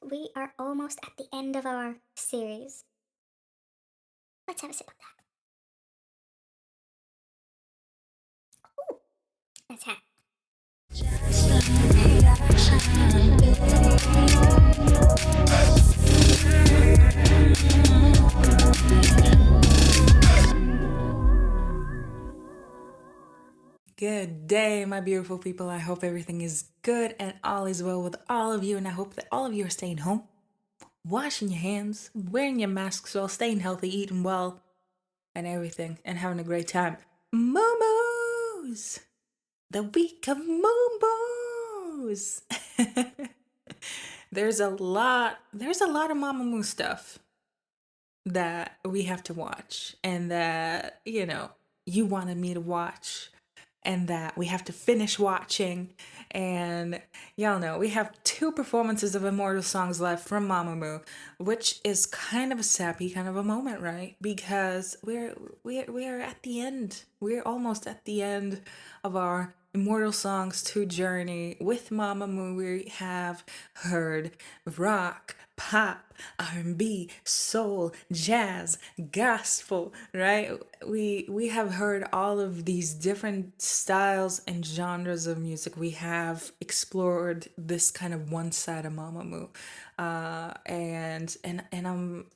we are almost at the end of our series. Let's have a sip of that. Ooh, that's hot. Good day, my beautiful people. I hope everything is good and all is well with all of you. And I hope that all of you are staying home, washing your hands, wearing your masks well, staying healthy, eating well, and everything, and having a great time. Momos! The week of momos! there's a lot of MAMAMOO stuff that we have to watch and that, you wanted me to watch and that we have to finish watching. And y'all know we have two performances of Immortal Songs left from MAMAMOO, which is kind of a sappy kind of a moment, right? Because we're at the end. We're almost at the end of our Immortal Songs 2 journey. With MAMAMOO, we have heard rock, pop, R&B, soul, jazz, gospel, right? We have heard all of these different styles and genres of music. We have explored this kind of one side of MAMAMOO.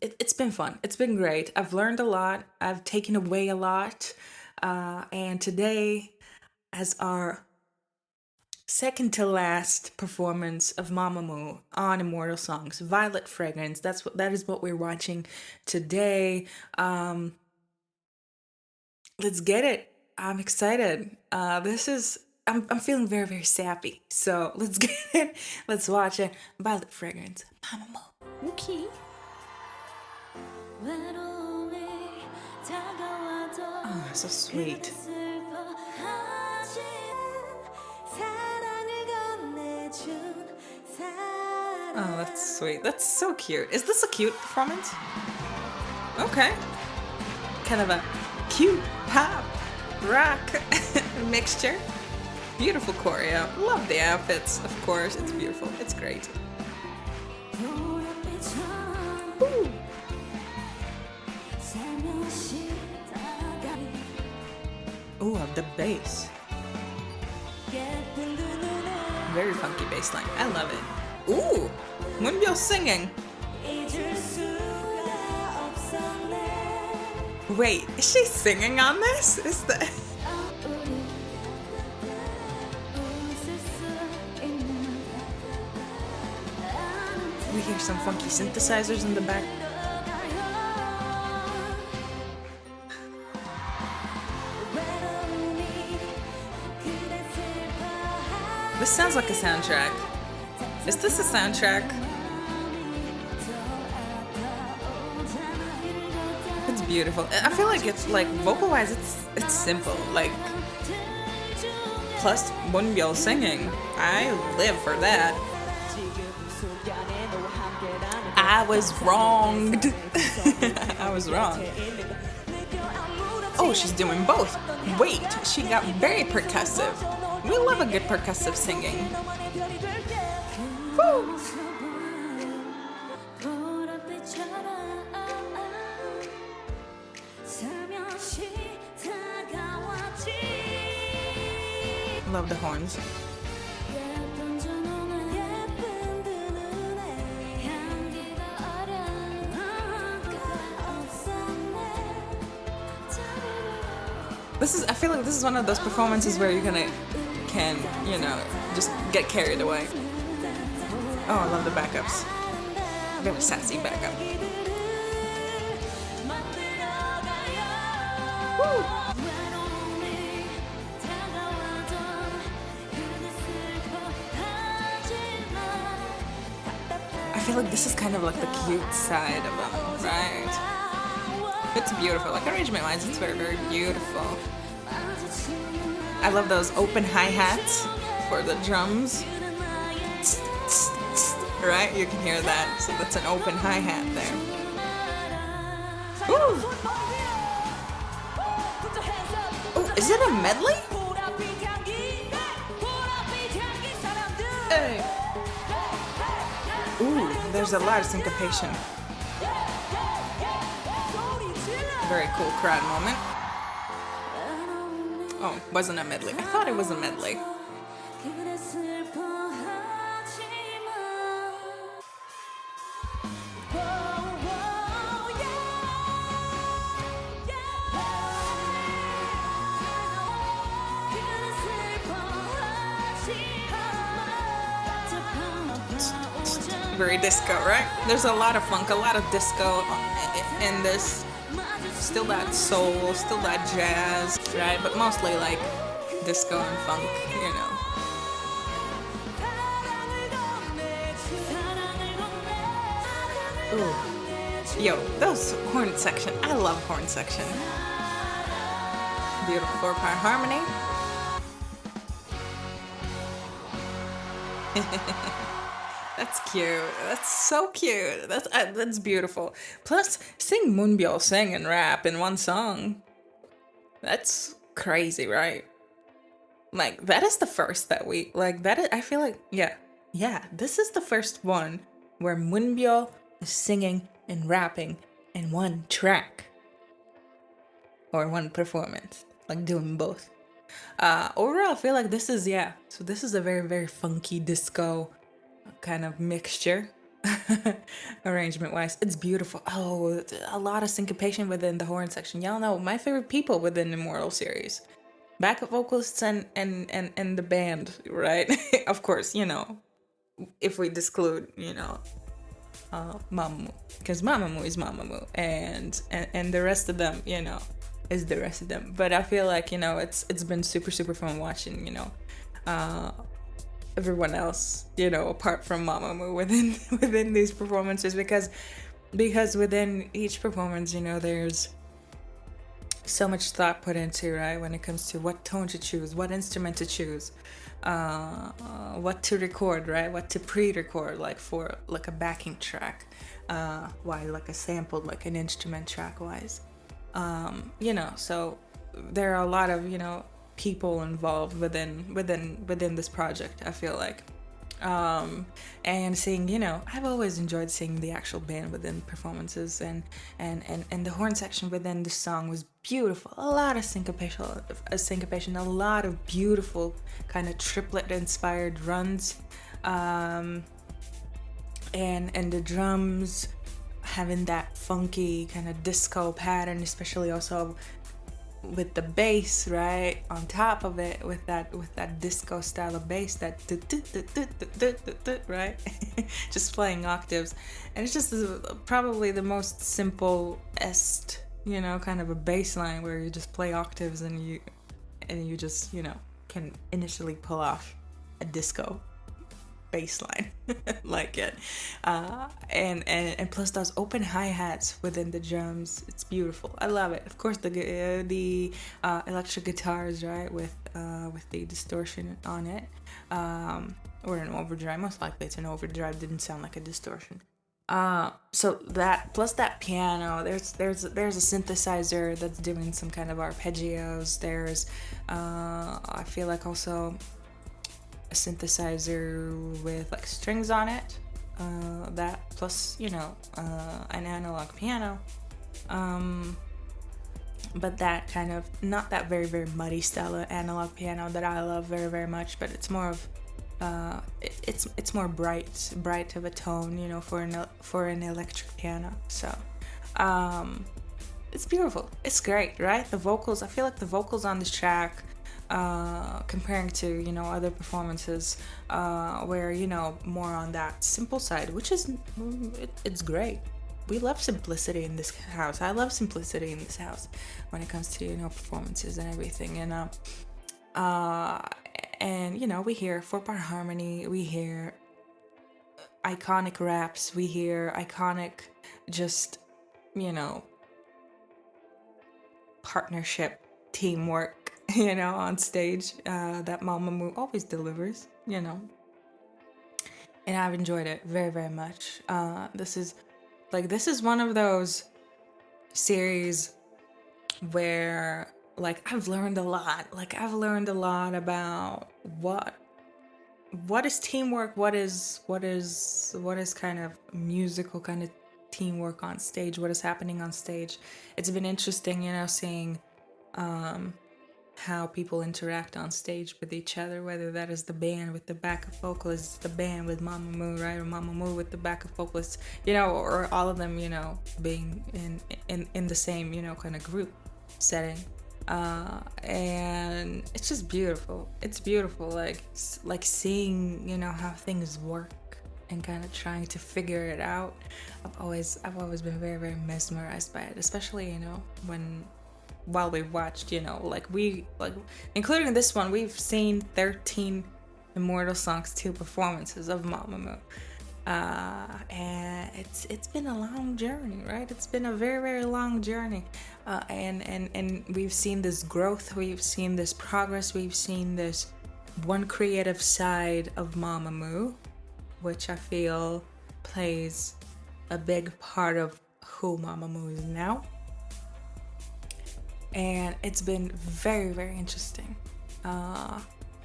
It's been fun. It's been great. I've learned a lot. I've taken away a lot. And today, as our second to last performance of MAMAMOO on Immortal Songs, Violet Fragrance. That is what we're watching today. Let's get it. I'm excited. I'm feeling very, very sappy. So let's get it. Let's watch it. Violet Fragrance, MAMAMOO. Okay. Oh, so sweet. Oh, that's sweet. That's so cute. Is this a cute performance? Okay. Kind of a cute pop rock mixture. Beautiful choreo. Love the outfits, of course. It's beautiful. It's great. Ooh. Ooh, the bass. Very funky bass line. I love it. Ooh, Moonbyul singing. Wait, is she singing on this? Is that? We hear some funky synthesizers in the back. This sounds like a soundtrack. Is this a soundtrack? It's beautiful. I feel like it's like vocal-wise, it's simple. Like plus Moonbyul singing. I live for that. I was wronged. I was wrong. Oh, she's doing both. Wait, she got very percussive. We love a good percussive singing. Woo! Love the horns. I feel like this is one of those performances where you can, just get carried away. Oh, I love the backups. Very sassy backup. Woo! I feel like this is kind of like the cute side of them, right? It's beautiful. Like arrangement-wise, it's very, very beautiful. I love those open hi-hats for the drums. Right? You can hear that. So that's an open hi-hat there. Ooh! Oh, is it a medley? Hey! Ooh, there's a lot of syncopation. Very cool crowd moment. Oh, wasn't a medley. I thought it was a medley. Very disco, right? There's a lot of funk, a lot of disco in this. Still that soul, still that jazz, right? But mostly like disco and funk, you know. Ooh. Yo, those horn section. I love horn section. Beautiful four-part harmony. That's cute. That's so cute. That's beautiful. Plus, seeing Moonbyul sing and rap in one song. That's crazy, right? Like that is the first that we like. That is, I feel like yeah. This is the first one where Moonbyul is singing and rapping in one track or one performance, like doing both. Overall, I feel like this is So this is a very funky disco kind of mixture. Arrangement wise, it's beautiful. Oh, a lot of syncopation within the horn section. Y'all know my favorite people within the Immortal series, backup vocalists and the band, right? Of course, you know, if we exclude, you know, Mamamoo, because Mamamoo is Mamamoo, and the rest of them, you know, is the rest of them. But I feel like, you know, it's been super fun watching, you know, everyone else, you know, apart from Mamamoo within these performances, because within each performance, you know, there's so much thought put into, right, when it comes to what tone to choose, what instrument to choose, what to record, right, what to pre-record, like for like a backing track, why like a sample, like an instrument track wise, you know. So there are a lot of, you know, people involved within this project, I feel like. And seeing, you know, I've always enjoyed seeing the actual band within performances, and the horn section within the song was beautiful. A lot of syncopation, a lot of beautiful kind of triplet inspired runs, and the drums having that funky kind of disco pattern, especially also with the bass, right, on top of it, with that disco style of bass, that right, just playing octaves, and it's just probably the most simplest, you know, kind of a bass line where you just play octaves and you just, you know, can initially pull off a disco baseline like it, and plus those open hi-hats within the drums, it's beautiful. I love it. Of course, the electric guitars, right, with the distortion on it, or an overdrive. Most likely it's an overdrive. Didn't sound like a distortion. So that plus that piano, there's a synthesizer that's doing some kind of arpeggios. There's I feel like also a synthesizer with like strings on it, that plus, you know, an analog piano, but that kind of not that very muddy style of analog piano that I love very much, but it's more of it's more bright of a tone, you know, for an electric piano. So it's beautiful, it's great, right? The vocals, I feel like the vocals on this track, comparing to, you know, other performances, where, you know, more on that simple side, which is it's great. We love simplicity in this house. I love simplicity in this house when it comes to, you know, performances and everything. And you know, we hear four-part harmony, we hear iconic raps, we hear iconic, just, you know, partnership, teamwork, you know, on stage, that Mamamoo always delivers, you know. And I've enjoyed it very much. This is one of those series where, like, I've learned a lot. Like, I've learned a lot about what what is teamwork, what is kind of musical kind of teamwork on stage, what is happening on stage. It's been interesting, seeing um how people interact on stage with each other, whether that is the band with the backup vocalists, the band with MAMAMOO, right, or MAMAMOO with the backup vocalists, or all of them, being in the same, kind of group setting. And it's just beautiful. It's beautiful, like seeing, how things work and kind of trying to figure it out. I've always been very, very mesmerized by it, especially, when while we watched, including this one, we've seen 13 Immortal Songs 2 performances of MAMAMOO. And it's been a long journey, right? It's been a very, very long journey. And we've seen this growth, we've seen this progress, we've seen this one creative side of MAMAMOO, which I feel plays a big part of who MAMAMOO is now. And it's been very, very interesting.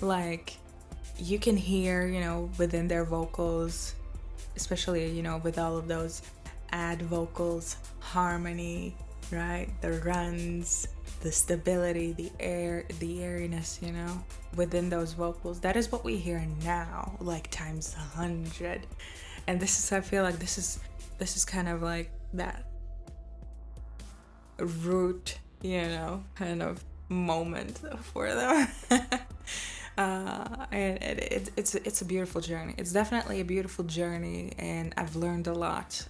Like, you can hear, within their vocals, especially, with all of those add vocals, harmony, right? The runs, the stability, the airiness, within those vocals. That is what we hear now, like times 100. And I feel like this is kind of like that root, kind of moment for them. And it's a beautiful journey. It's definitely a beautiful journey, and I've learned a lot.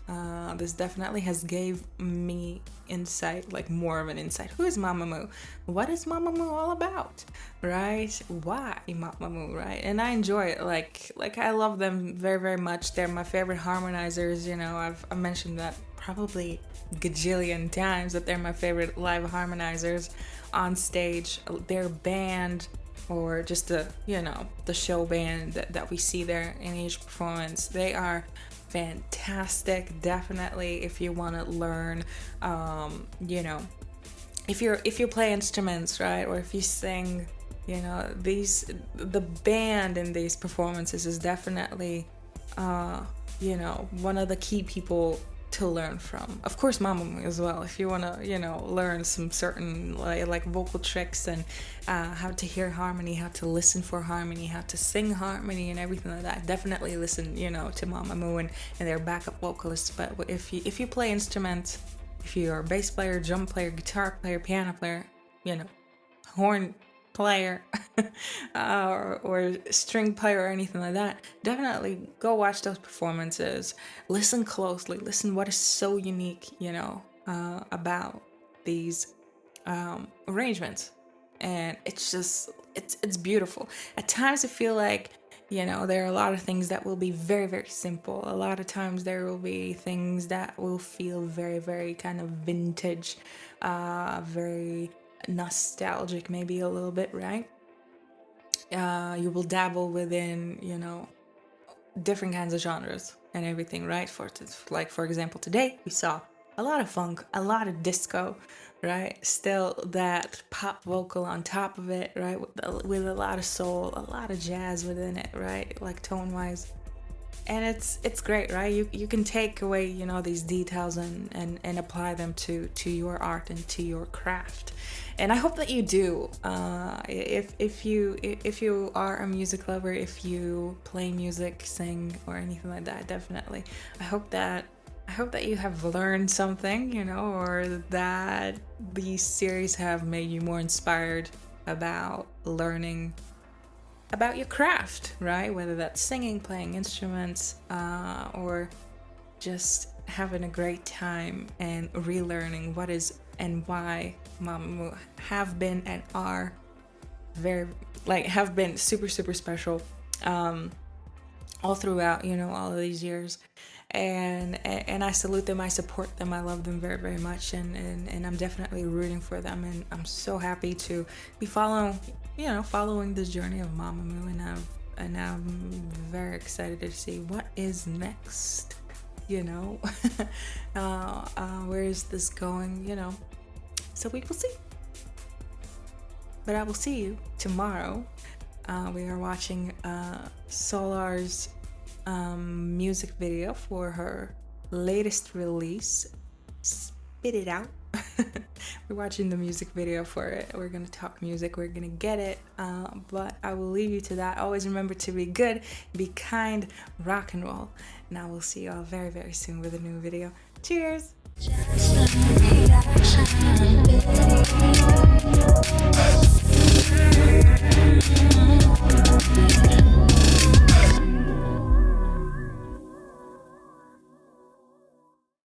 This definitely has gave me insight, like more of an insight. Who is MAMAMOO? What is MAMAMOO all about? Right? Why MAMAMOO? Right? And I enjoy it. Like I love them very, very much. They're my favorite harmonizers. I've mentioned that probably gajillion times, that they're my favorite live harmonizers on stage. Their band, or just the show band that we see there in each performance, they are fantastic. Definitely, if you want to learn, if you play instruments, right, or if you sing, the band in these performances is definitely one of the key people to learn from. Of course, MAMAMOO as well, if you want to learn some certain like vocal tricks, and how to hear harmony, how to listen for harmony, how to sing harmony, and everything like that. Definitely listen to MAMAMOO and their backup vocalists. But if you play instruments, if you're a bass player, drum player, guitar player, piano player, horn player, or string player, or anything like that, definitely go watch those performances. Listen closely. Listen what is so unique, about these arrangements. And it's beautiful. At times I feel like, there are a lot of things that will be very, very simple. A lot of times there will be things that will feel very, very kind of vintage, very nostalgic, maybe a little bit, right? You will dabble within, different kinds of genres and everything, right? For example, today we saw a lot of funk, a lot of disco, right? Still that pop vocal on top of it, right? With a lot of soul, a lot of jazz within it, right? Like tone-wise. And it's great, right? You can take away, these details and apply them to your art and to your craft. And I hope that you do. If you are a music lover, if you play music, sing, or anything like that, definitely. I hope that you have learned something, or that these series have made you more inspired about learning about your craft, right? Whether that's singing, playing instruments, or just having a great time and relearning what is and why MAMAMOO have been and are have been super, super special, all throughout, all of these years. And I salute them, I support them, I love them very, very much, and I'm definitely rooting for them, and I'm so happy to be following this journey of MAMAMOO, and I'm very excited to see what is next, where is this going, so we will see. But I will see you tomorrow We are watching Solar's music video for her latest release, Spit It Out. We're watching the music video for it. We're gonna talk music, we're gonna get it, but I will leave you to that. Always remember to be good, be kind, rock and roll, and I will see you all very, very soon with a new video. Cheers! Just a reaction video.